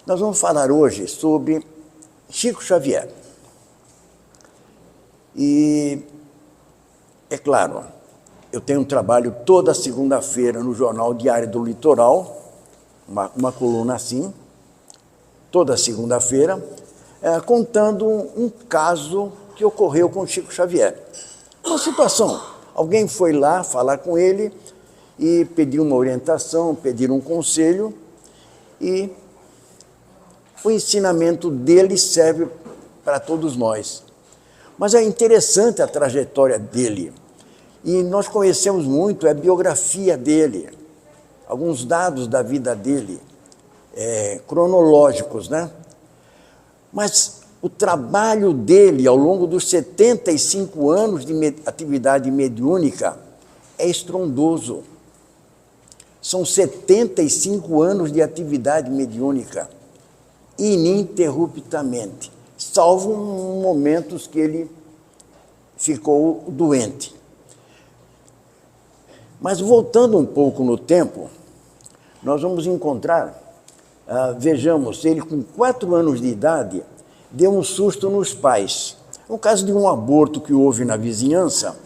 Nós vamos falar hoje sobre Chico Xavier. E, é claro, eu tenho um trabalho toda segunda-feira no Jornal Diário do Litoral, uma coluna assim, toda segunda-feira, contando um caso que ocorreu com Chico Xavier. Uma situação, alguém foi lá falar com ele e pediu uma orientação, pedir um conselho, e o ensinamento dele serve para todos nós. Mas é interessante a trajetória dele, e nós conhecemos muito a biografia dele, alguns dados da vida dele, cronológicos, né? Mas o trabalho dele ao longo dos 75 anos de atividade mediúnica é estrondoso. São 75 anos de atividade mediúnica, ininterruptamente, salvo momentos que ele ficou doente. Mas voltando um pouco no tempo, nós vamos encontrar, vejamos, ele com 4 anos de idade, deu um susto nos pais. No caso de um aborto que houve na vizinhança,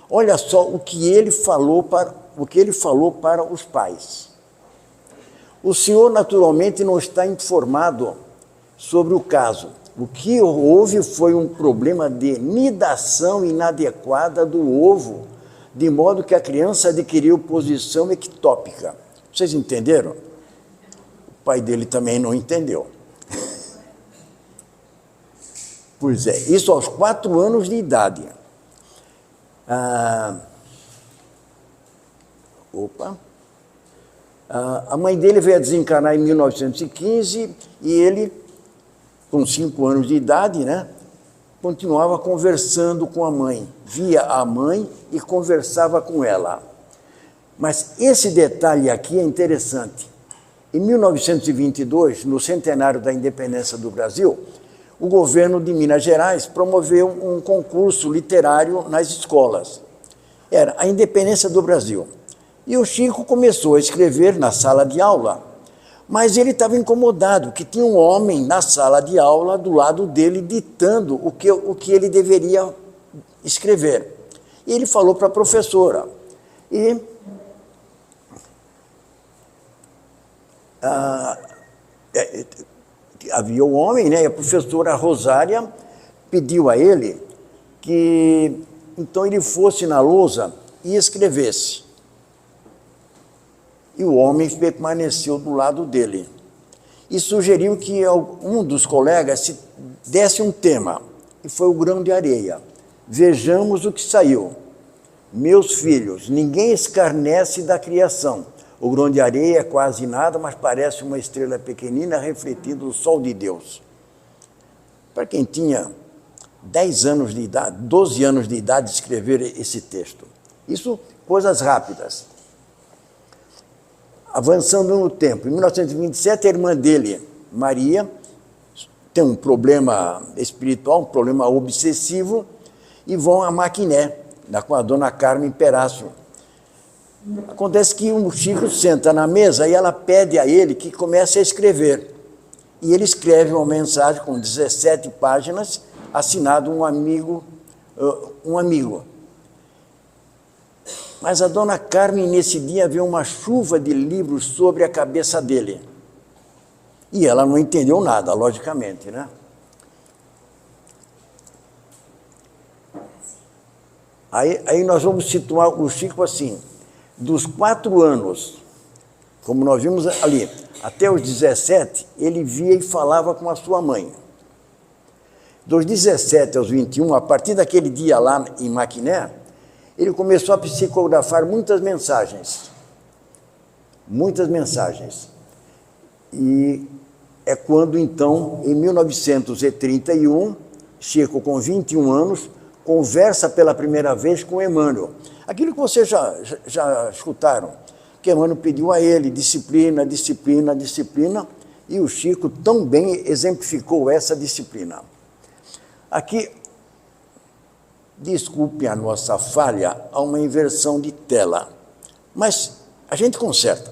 olha só o que ele falou para os pais. O senhor, naturalmente, não está informado sobre o caso. O que houve foi um problema de nidação inadequada do ovo, de modo que a criança adquiriu posição ectópica. Vocês entenderam? O pai dele também não entendeu. Pois é, isso aos 4 anos de idade. A mãe dele veio a desencarnar em 1915 e ele, com 5 anos de idade, né, continuava conversando com a mãe. Via a mãe e conversava com ela. Mas esse detalhe aqui é interessante. Em 1922, no centenário da independência do Brasil, o governo de Minas Gerais promoveu um concurso literário nas escolas. Era a independência do Brasil. E o Chico começou a escrever na sala de aula, mas ele estava incomodado, que tinha um homem na sala de aula do lado dele ditando o que ele deveria escrever. E ele falou para a professora. E havia um homem, né? E a professora Rosária pediu a ele que então ele fosse na lousa e escrevesse. E o homem permaneceu do lado dele. E sugeriu que um dos colegas se desse um tema, e foi o grão de areia. Vejamos o que saiu. Meus filhos, ninguém escarnece da criação. O grão de areia é quase nada, mas parece uma estrela pequenina refletindo o sol de Deus. Para quem tinha 10 anos de idade, 12 anos de idade, escrever esse texto. Isso, coisas rápidas. Avançando no tempo, em 1927, a irmã dele, Maria, tem um problema espiritual, um problema obsessivo, e vão a Maquiné, com a dona Carmen Perácio. Acontece que o Chico senta na mesa e ela pede a ele que comece a escrever. E ele escreve uma mensagem com 17 páginas, assinado um amigo. Mas a dona Carmen, nesse dia, viu uma chuva de livros sobre a cabeça dele. E ela não entendeu nada, logicamente, né? Aí nós vamos situar o Chico assim, dos 4 anos, como nós vimos ali, até os 17, ele via e falava com a sua mãe. Dos 17 aos 21, a partir daquele dia lá em Maquiné, ele começou a psicografar muitas mensagens. Muitas mensagens. E é quando, então, em 1931, Chico, com 21 anos, conversa pela primeira vez com Emmanuel. Aquilo que vocês já escutaram, que Emmanuel pediu a ele disciplina, disciplina, disciplina, e o Chico tão bem exemplificou essa disciplina. Aqui, desculpe a nossa falha, há uma inversão de tela, mas a gente conserta.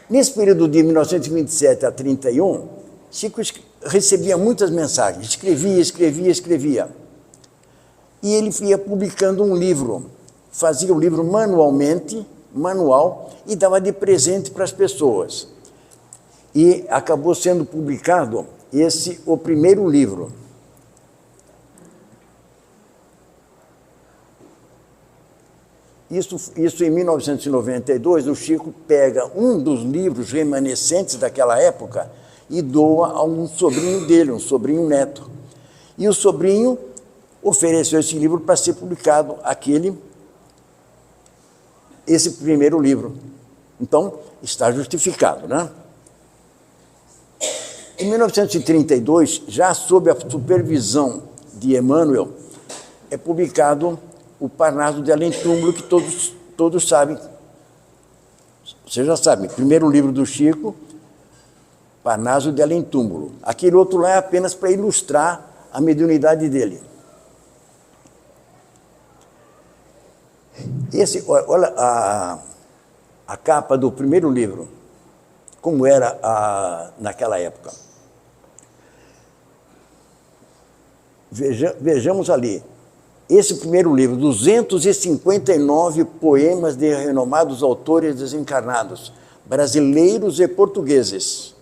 Nesse período de 1927 a 31, Chico recebia muitas mensagens, escrevia. E ele ia publicando um livro, fazia o livro manual, e dava de presente para as pessoas. E acabou sendo publicado o primeiro livro. Isso em 1992, o Chico pega um dos livros remanescentes daquela época e doa a um sobrinho dele, um sobrinho neto. E o sobrinho ofereceu esse livro para ser publicado, esse primeiro livro. Então, está justificado, né? Em 1932, já sob a supervisão de Emmanuel, é publicado o Parnaso de Além Túmulo, que todos sabem. Vocês já sabem, primeiro livro do Chico, Parnaso de Além Túmulo. Aquele outro lá é apenas para ilustrar a mediunidade dele. Olha a capa do primeiro livro, como era naquela época. Vejamos ali. Esse primeiro livro, 259 poemas de renomados autores desencarnados, brasileiros e portugueses.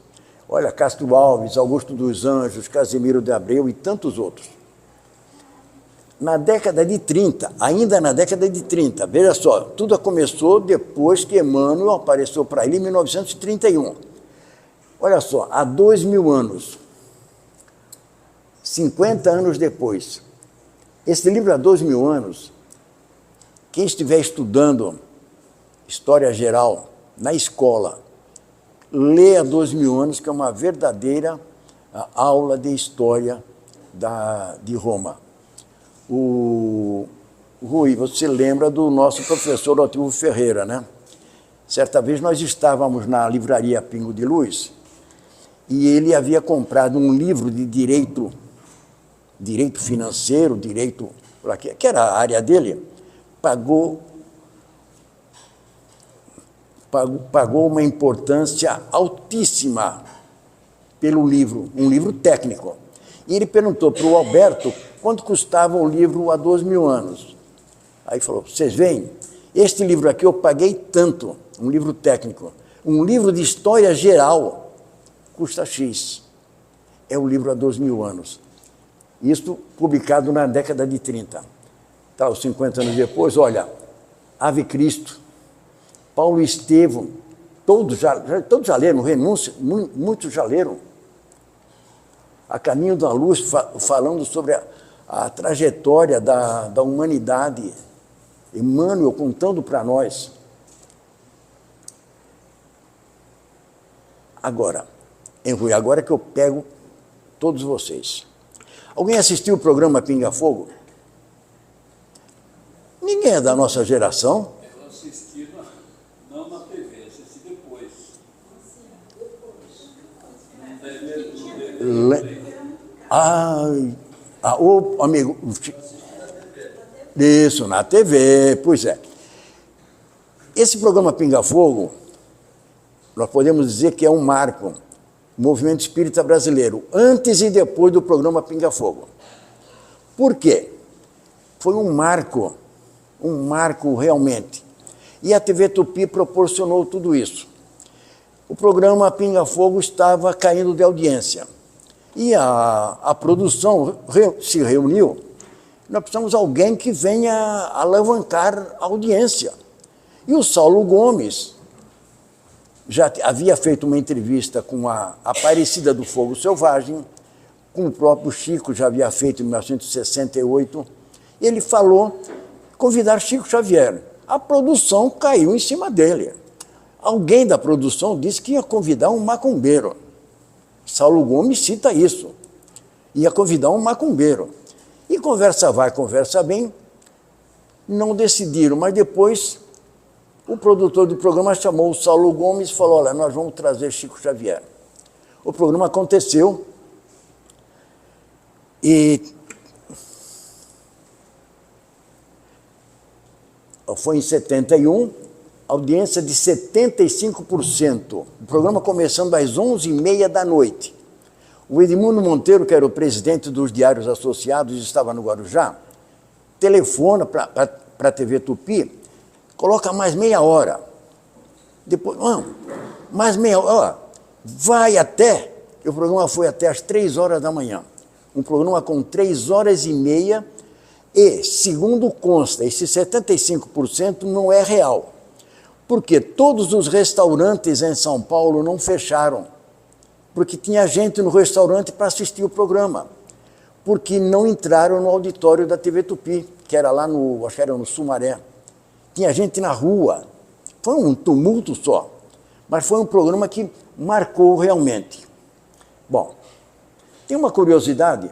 Olha, Castro Alves, Augusto dos Anjos, Casimiro de Abreu e tantos outros. Na década de 30, ainda na década de 30, veja só, tudo começou depois que Emmanuel apareceu para ele em 1931. Olha só, há 2000 anos, 50 anos depois, esse livro há 2000 anos, quem estiver estudando História Geral na escola, lê há 2000 anos, que é uma verdadeira aula de história de Roma. Rui, você lembra do nosso professor Otilvo Ferreira, né? Certa vez nós estávamos na livraria Pingo de Luz e ele havia comprado um livro de direito financeiro, que era a área dele, pagou uma importância altíssima pelo livro, um livro técnico. E ele perguntou para o Alberto quanto custava o livro há 2000 anos. Aí falou, vocês veem, este livro aqui eu paguei tanto, um livro técnico. Um livro de história geral custa X. É o livro há 2000 anos. Isso publicado na década de 30. Tá, os 50 anos depois, olha, Ave Cristo, Paulo Estevão, todos já leram, Renúncia, muitos já leram. A Caminho da Luz, falando sobre a trajetória da humanidade. Emmanuel contando para nós. Agora, Henrique, agora que eu pego todos vocês. Alguém assistiu o programa Pinga Fogo? Ninguém é da nossa geração. Eu assisti, não na TV, assisti depois. Amigo, isso, na TV, pois é. Esse programa Pinga Fogo, nós podemos dizer que é um marco, movimento espírita brasileiro, antes e depois do programa Pinga Fogo. Por quê? Foi um marco realmente. E a TV Tupi proporcionou tudo isso. O programa Pinga Fogo estava caindo de audiência. E a produção se reuniu. Nós precisamos de alguém que venha alavancar a audiência. E o Saulo Gomes já havia feito uma entrevista com a Aparecida do Fogo Selvagem, com o próprio Chico, já havia feito em 1968. Ele falou, convidar Chico Xavier. A produção caiu em cima dele. Alguém da produção disse que ia convidar um macumbeiro. Saulo Gomes cita isso. Ia convidar um macumbeiro. E conversa vai, conversa bem. Não decidiram, mas depois o produtor do programa chamou o Saulo Gomes e falou, olha, nós vamos trazer Chico Xavier. O programa aconteceu e foi em 71, audiência de 75%. O programa começando às 11h30 da noite. O Edmundo Monteiro, que era o presidente dos Diários Associados, estava no Guarujá, telefona para a TV Tupi, coloca mais meia hora. Depois, não, mais meia hora. Vai até, o programa foi até às 3 horas da manhã. Um programa com 3 horas e meia e, segundo consta, esse 75% não é real. Porque todos os restaurantes em São Paulo não fecharam. Porque tinha gente no restaurante para assistir o programa. Porque não entraram no auditório da TV Tupi, que era lá no, acho que era no Sumaré. Tinha gente na rua. Foi um tumulto só. Mas foi um programa que marcou realmente. Bom, tem uma curiosidade,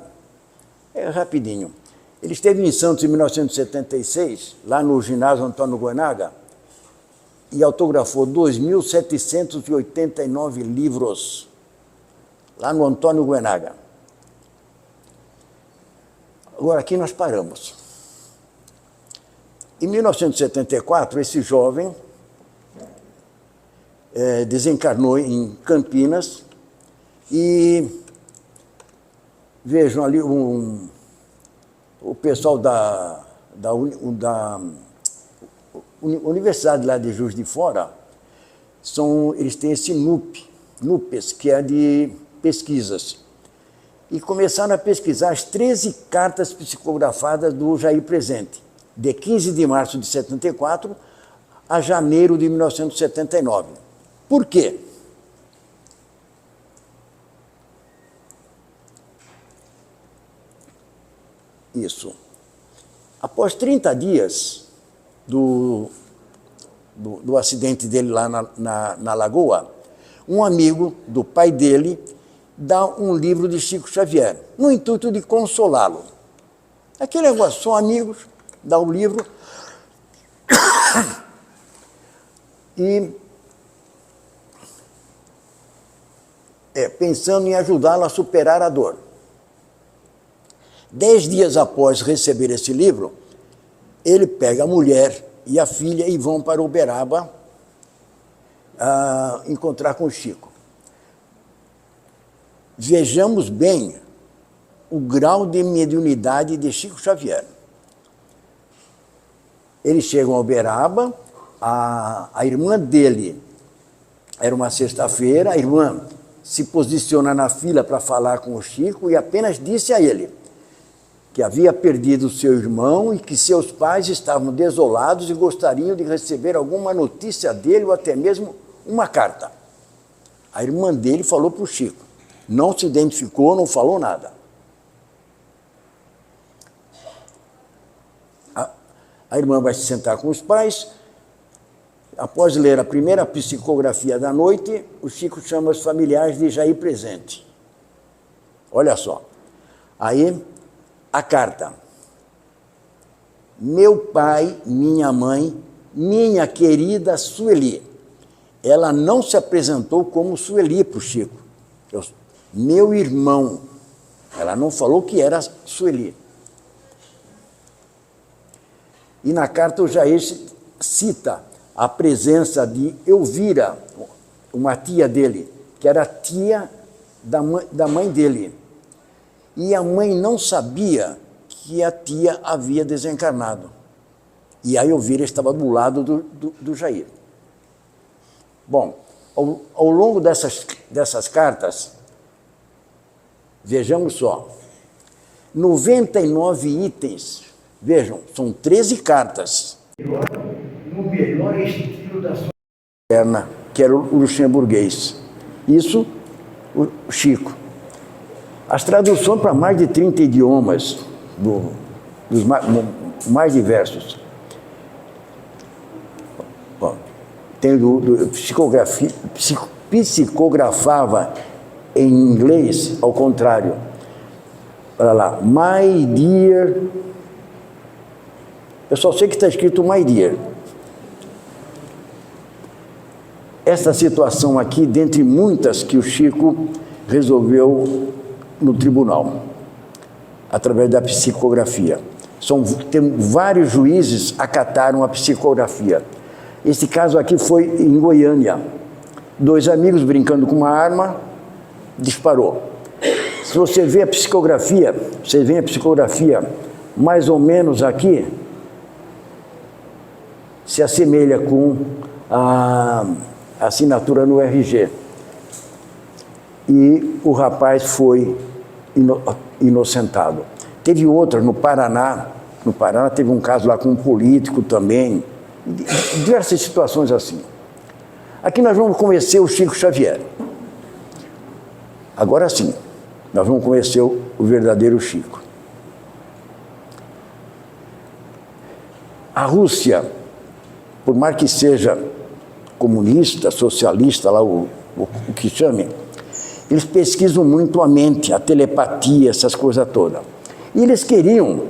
rapidinho. Ele esteve em Santos em 1976, lá no ginásio Antônio Guenaga, e autografou 2.789 livros, lá no Antônio Guenaga. Agora, aqui nós paramos. Em 1974, esse jovem desencarnou em Campinas e vejam ali o pessoal da Universidade lá de Juiz de Fora, eles têm esse NUPES, que é de pesquisas. E começaram a pesquisar as 13 cartas psicografadas do Jair Presente, de 15 de março de 74 a janeiro de 1979. Por quê? Isso. Após 30 dias do acidente dele lá na Lagoa, um amigo do pai dele dá um livro de Chico Xavier, no intuito de consolá-lo. Aquele negócio, são amigos, dá o livro e pensando em ajudá-lo a superar a dor. 10 dias após receber esse livro, ele pega a mulher e a filha e vão para Uberaba encontrar com o Chico. Vejamos bem o grau de mediunidade de Chico Xavier. Eles chegam a Uberaba, a irmã dele, era uma sexta-feira, a irmã se posiciona na fila para falar com o Chico e apenas disse a ele que havia perdido seu irmão e que seus pais estavam desolados e gostariam de receber alguma notícia dele ou até mesmo uma carta. A irmã dele falou para o Chico. Não se identificou, não falou nada. A irmã vai se sentar com os pais. Após ler a primeira psicografia da noite, o Chico chama os familiares de Jair Presente. Olha só. Aí, a carta. Meu pai, minha mãe, minha querida Sueli. Ela não se apresentou como Sueli para o Chico. Meu irmão. Ela não falou que era Sueli. E na carta o Jair cita a presença de Elvira, uma tia dele, que era tia da mãe dele. E a mãe não sabia que a tia havia desencarnado. E a Elvira estava do lado do Jair. Bom, ao longo dessas cartas, vejamos só, 99 itens, vejam, são 13 cartas. No melhor estilo da sua perna, que era o luxemburguês. Isso, o Chico. As traduções para mais de 30 idiomas, dos mais diversos. Bom, tem psicografava em inglês, ao contrário. Olha lá, my dear. Eu só sei que está escrito my dear. Essa situação aqui, dentre muitas que o Chico resolveu no tribunal, através da psicografia. Vários juízes acataram a psicografia. Esse caso aqui foi em Goiânia. 2 amigos brincando com uma arma, disparou. Se você vê a psicografia, mais ou menos aqui, se assemelha com a assinatura no RG. E o rapaz foi inocentado. Teve outra no Paraná. No Paraná teve um caso lá com um político também. Diversas situações assim. Aqui nós vamos conhecer o Chico Xavier. Agora sim, nós vamos conhecer o verdadeiro Chico. A Rússia, por mais que seja comunista, socialista, lá o que chame, eles pesquisam muito a mente, a telepatia, essas coisas todas. E eles queriam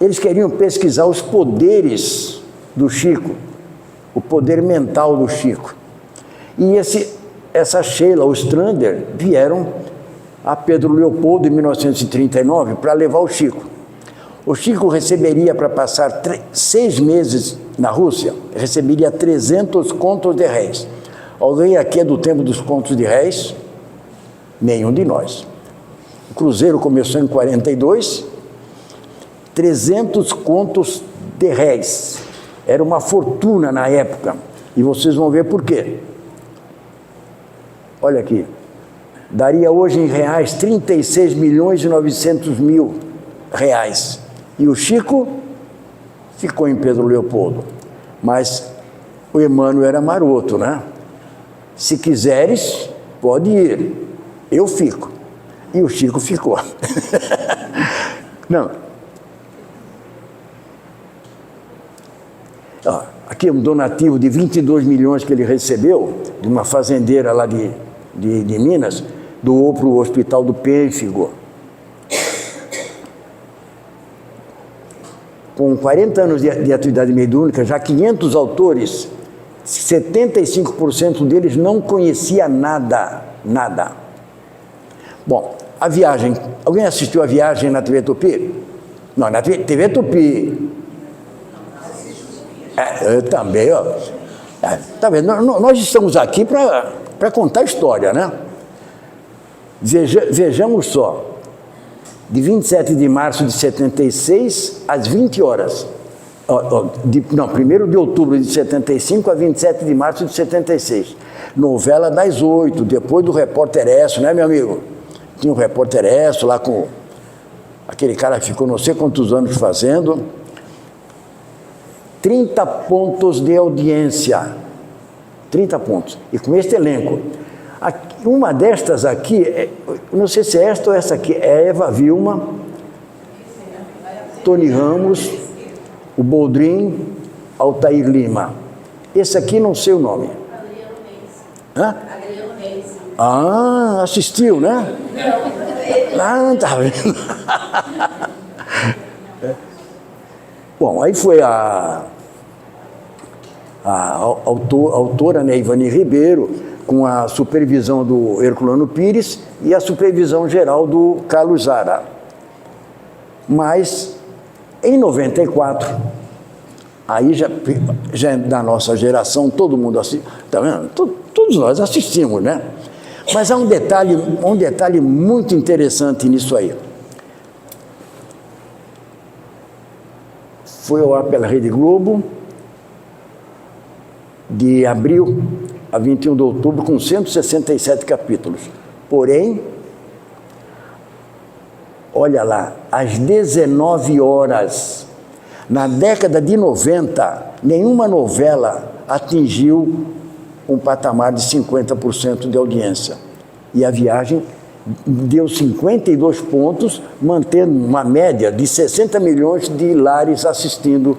eles queriam pesquisar os poderes do Chico, o poder mental do Chico. E essa Sheila Ostrander vieram a Pedro Leopoldo em 1939 para levar o Chico. O Chico receberia, para passar 6 meses na Rússia, receberia 300 contos de réis. Alguém aqui é do tempo dos contos de réis? Nenhum de nós. O cruzeiro começou em 42, 300 contos de réis. Era uma fortuna na época. E vocês vão ver por quê. Olha aqui. Daria hoje em reais 36.900.000 reais. E o Chico ficou em Pedro Leopoldo. Mas o Emmanuel era maroto, né? Se quiseres, pode ir. Eu fico. E o Chico ficou. Não. Aqui é um donativo de 22 milhões que ele recebeu, de uma fazendeira lá de Minas, doou para o Hospital do Pênfigo. Com 40 anos de atividade mediúnica, já 500 autores, 75% deles não conhecia nada. Bom, a viagem. Alguém assistiu a viagem na TV Tupi? Não, na TV Tupi. Eu também, ó. Tá vendo? Nós estamos aqui para contar história, né? Vejamos só. De 27 de março de 76 às 20 horas. 1º de outubro de 75 a 27 de março de 76. Novela das 8, depois do Repórter Esso, né, meu amigo? Tinha o Repórter Esso lá com aquele cara que ficou não sei quantos anos fazendo. 30 pontos de audiência. 30 pontos. E com este elenco. Uma destas aqui, não sei se é esta ou essa aqui, é Eva Vilma, Tony Ramos, o Boldrin, Altair Lima. Esse aqui não sei o nome. Hã? Ah, assistiu, né? Ah, tá vendo? Bom, aí foi a autora, né, Ivani Ribeiro, com a supervisão do Herculano Pires e a supervisão geral do Carlos Zara. Mas, em 94, aí já da nossa geração, todo mundo assiste, tá vendo? Todos nós assistimos, né? Mas há um detalhe muito interessante nisso aí. Foi ao ar pela Rede Globo, de abril a 21 de outubro, com 167 capítulos. Porém, olha lá, às 19 horas, na década de 90, nenhuma novela atingiu um patamar de 50% de audiência. E a viagem deu 52 pontos, mantendo uma média de 60 milhões de lares assistindo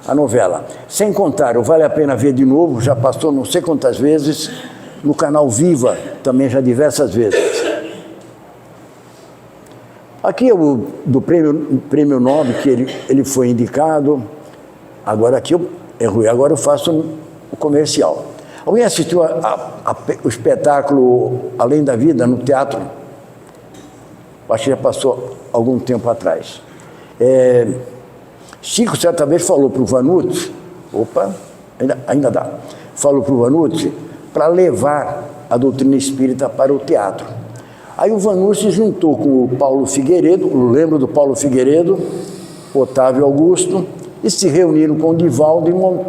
a novela. Sem contar, o Vale a Pena Ver de Novo, já passou não sei quantas vezes, no canal Viva, também já diversas vezes. Aqui é o do prêmio Nobel, que ele foi indicado. Agora aqui agora eu faço o comercial. Alguém assistiu o espetáculo Além da Vida no teatro? Acho que já passou algum tempo atrás. Chico, certa vez, falou para o Vanucci, ainda dá, falou para o Vanucci para levar a doutrina espírita para o teatro. Aí o Vanucci juntou com o Paulo Figueiredo, lembro do Paulo Figueiredo, Otávio Augusto, e se reuniram com o Divaldo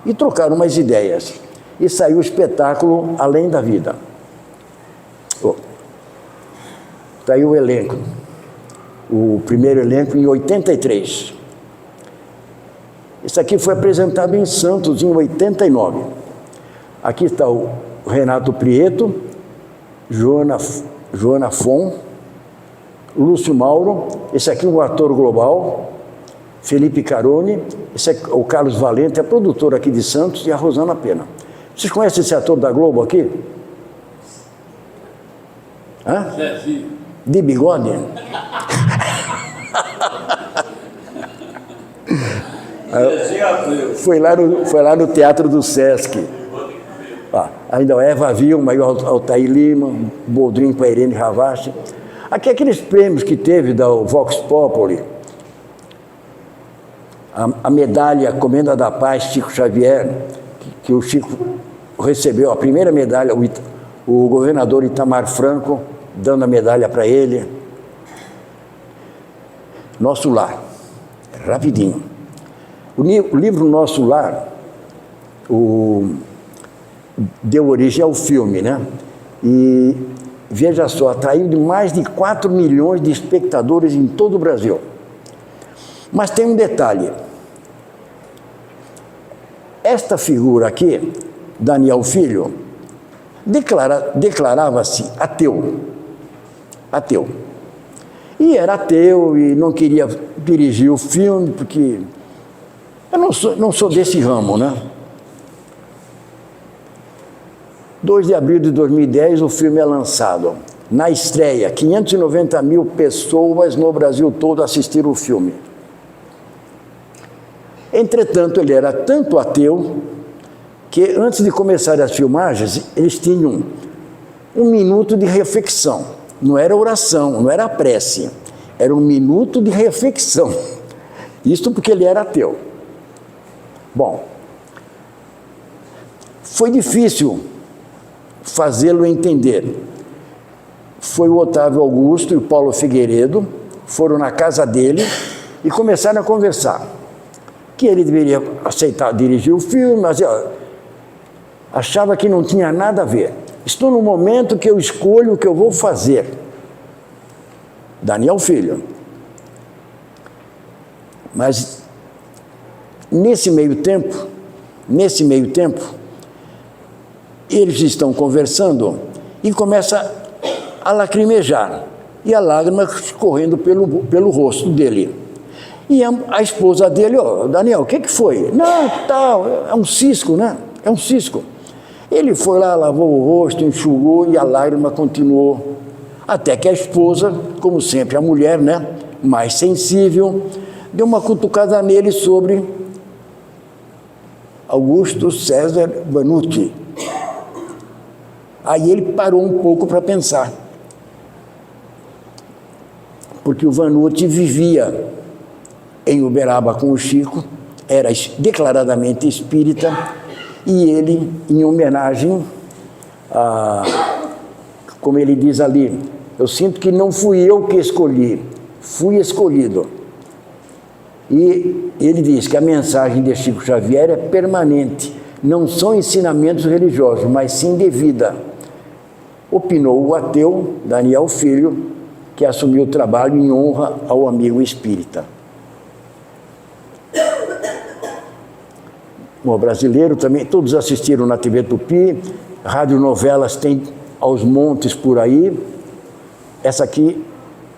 e trocaram umas ideias. E saiu o espetáculo Além da Vida. Está aí o elenco. O primeiro elenco em 83. Isso aqui foi apresentado em Santos em 89. Aqui está o Renato Prieto, Joana Fon, Lúcio Mauro, esse aqui é um ator global, Felipe Carone, esse é o Carlos Valente, é produtor aqui de Santos, e a Rosana Pena. Vocês conhecem esse ator da Globo aqui? Hã? De bigode? Foi lá no Teatro do Sesc. Ainda Eva Vilma e o Altair Lima, Boldrin com a Irene Ravache. Aqui aqueles prêmios que teve da Vox Populi, a medalha Comenda da Paz, Chico Xavier, que o Chico recebeu, a primeira medalha, o governador Itamar Franco, dando a medalha para ele. Nosso Lar, rapidinho. O livro Nosso Lar deu origem ao filme, né? E, veja só, atraiu de mais de 4 milhões de espectadores em todo o Brasil. Mas tem um detalhe. Esta figura aqui, Daniel Filho, declarava-se ateu. Ateu. E era ateu e não queria dirigir o filme, porque eu não sou desse ramo, né? 2 de abril de 2010, o filme é lançado. Na estreia, 590 mil pessoas no Brasil todo assistiram o filme. Entretanto, ele era tanto ateu que, antes de começar as filmagens, eles tinham 1 minuto de reflexão. Não era oração, não era prece. Era 1 minuto de reflexão. Isso porque ele era ateu. Bom, foi difícil fazê-lo entender. Foi o Otávio Augusto e o Paulo Figueiredo, foram na casa dele e começaram a conversar. Que ele deveria aceitar dirigir o filme, mas achava que não tinha nada a ver. Estou no momento que eu escolho o que eu vou fazer. Daniel Filho. Mas, nesse meio tempo, eles estão conversando e começa a lacrimejar. E a lágrima escorrendo pelo rosto dele. E a esposa dele, Daniel, o que foi? Não, tal, é um cisco, né? É um cisco. Ele foi lá, lavou o rosto, enxugou e a lágrima continuou. Até que a esposa, como sempre a mulher, né, mais sensível, deu uma cutucada nele sobre Augusto César Vanucci. Aí ele parou um pouco para pensar. Porque o Vanucci vivia em Uberaba com o Chico, era declaradamente espírita, e ele, em homenagem a, como ele diz ali, eu sinto que não fui eu que escolhi, fui escolhido. E ele diz que a mensagem de Chico Xavier é permanente, não são ensinamentos religiosos, mas sim de vida. Opinou o ateu Daniel Filho, que assumiu o trabalho em honra ao amigo espírita. O brasileiro também, todos assistiram na TV Tupi, radionovelas tem aos montes por aí. Essa aqui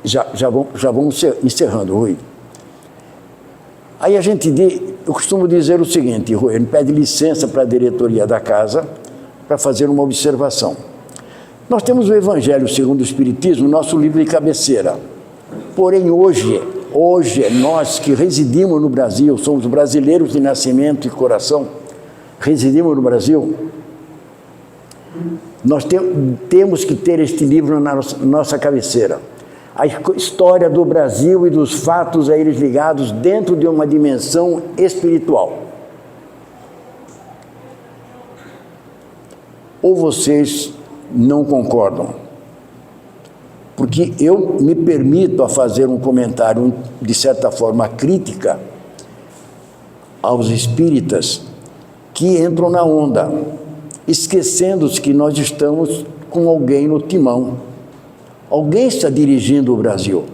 já vamos encerrando, Rui. Aí eu costumo dizer o seguinte, Rui, ele pede licença para a diretoria da casa para fazer uma observação. Nós temos o Evangelho segundo o Espiritismo, nosso livro de cabeceira. Porém, hoje, nós que residimos no Brasil, somos brasileiros de nascimento e coração, residimos no Brasil, nós temos que ter este livro na nossa cabeceira. a história do Brasil e dos fatos a eles ligados dentro de uma dimensão espiritual. Ou vocês não concordam? Porque eu me permito a fazer um comentário, de certa forma, crítica aos espíritas que entram na onda, esquecendo-se que nós estamos com alguém no timão. Alguém está dirigindo o Brasil.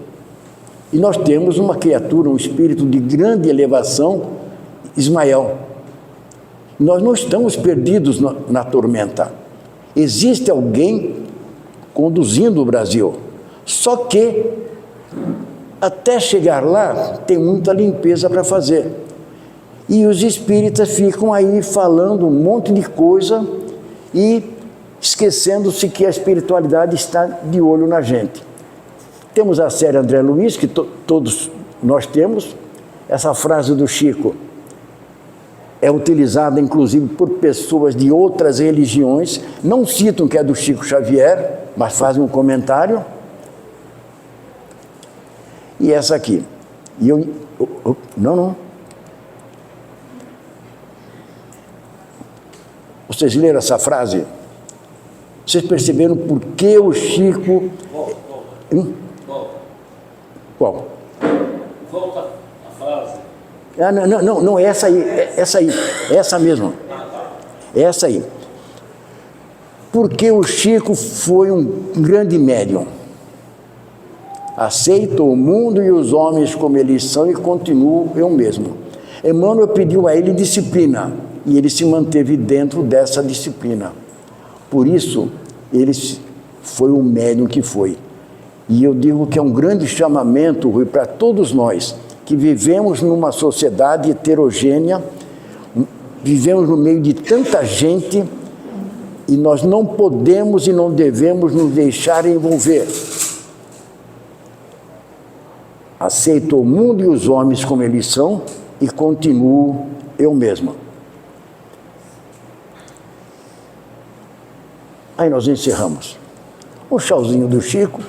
E nós temos uma criatura, um espírito de grande elevação, Ismael. Nós não estamos perdidos na tormenta. Existe alguém conduzindo o Brasil. Só que, até chegar lá, tem muita limpeza para fazer. E os espíritas ficam aí falando um monte de coisa e esquecendo-se que a espiritualidade está de olho na gente. Temos a série André Luiz, que todos nós temos. Essa frase do Chico é utilizada, inclusive, por pessoas de outras religiões. Não citam que é do Chico Xavier, mas fazem um comentário. E essa aqui. E eu não. Vocês leram essa frase? Vocês perceberam por que o Chico... Qual? Volta a frase. Não, essa aí, essa mesma. Essa aí. Porque o Chico foi um grande médium. Aceita o mundo e os homens como eles são e continua eu mesmo. Emmanuel pediu a ele disciplina e ele se manteve dentro dessa disciplina. Por isso, ele foi o médium que foi. E eu digo que é um grande chamamento, Rui, para todos nós, que vivemos numa sociedade heterogênea, vivemos no meio de tanta gente, e nós não podemos e não devemos nos deixar envolver. Aceito o mundo e os homens como eles são e continuo eu mesma. Aí nós encerramos. Um chauzinho do Chico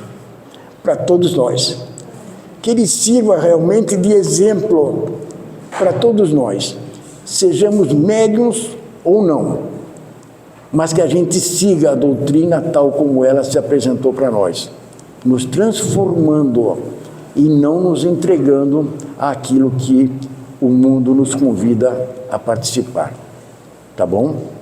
para todos nós. Que ele sirva realmente de exemplo para todos nós. Sejamos médiuns ou não, mas que a gente siga a doutrina tal como ela se apresentou para nós, nos transformando e não nos entregando àquilo que o mundo nos convida a participar. Tá bom?